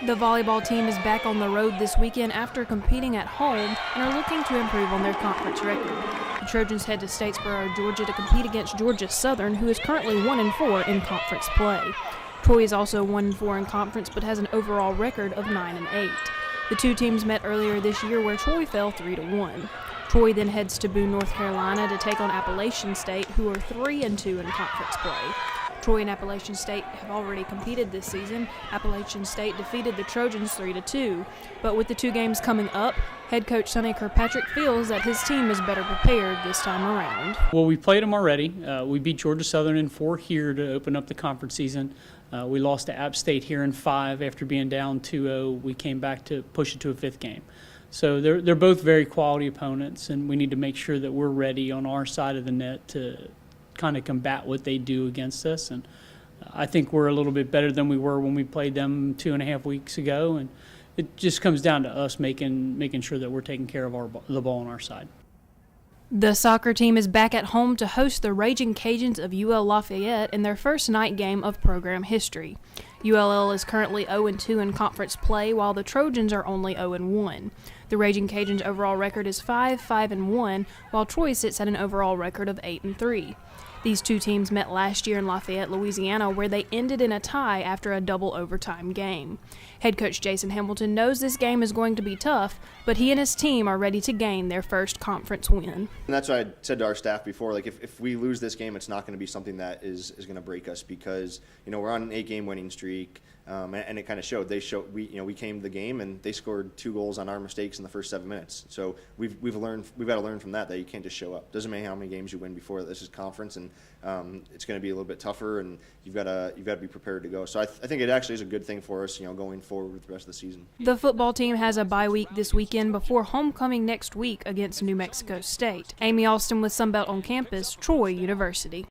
The volleyball team is back on the road this weekend after competing at home and are looking to improve on their conference record. The Trojans head to Statesboro, Georgia to compete against Georgia Southern, who is currently 1-4 in conference play. Troy is also 1-4 in conference but has an overall record of 9-8. The two teams met earlier this year where Troy fell 3-1. Troy then heads to Boone, North Carolina to take on Appalachian State, who are 3-2 in conference play. Troy and Appalachian State have already competed this season. Appalachian State defeated the Trojans 3-2. But with the two games coming up, head coach Sonny Kirkpatrick feels that his team is better prepared this time around. Well, we played them already. We beat Georgia Southern in 4 here to open up the conference season. We lost to App State here in 5 after being down 2-0. We came back to push it to a 5th game. So they're both very quality opponents, and we need to make sure that we're ready on our side of the net to kind of combat what they do against us. And I think we're a little bit better than we were when we played them 2.5 weeks ago, and it just comes down to us making sure that we're taking care of the ball on our side. The soccer team is back at home to host the Raging Cajuns of UL Lafayette in their first night game of program history. ULL is currently 0-2 in conference play, while the Trojans are only 0-1. The Raging Cajuns' overall record is 5-1, while Troy sits at an overall record of 8-3. These two teams met last year in Lafayette, Louisiana, where they ended in a tie after a double overtime game. Head coach Jason Hamilton knows this game is going to be tough, but he and his team are ready to gain their first conference win. And that's what I said to our staff before. Like, if we lose this game, it's not going to be something that is going to break us, because we're on an 8-game winning streak, and it kind of showed. We came to the game and they scored 2 goals on our mistakes in the first 7 minutes. So we've got to learn from that you can't just show up. Doesn't matter how many games you win before. This is conference, and it's going to be a little bit tougher, and you've got to be prepared to go. So I think it actually is a good thing for us, going forward with the rest of the season. The football team has a bye week this weekend before homecoming next week against New Mexico State. Amy Alston with Sunbelt on Campus, Troy University.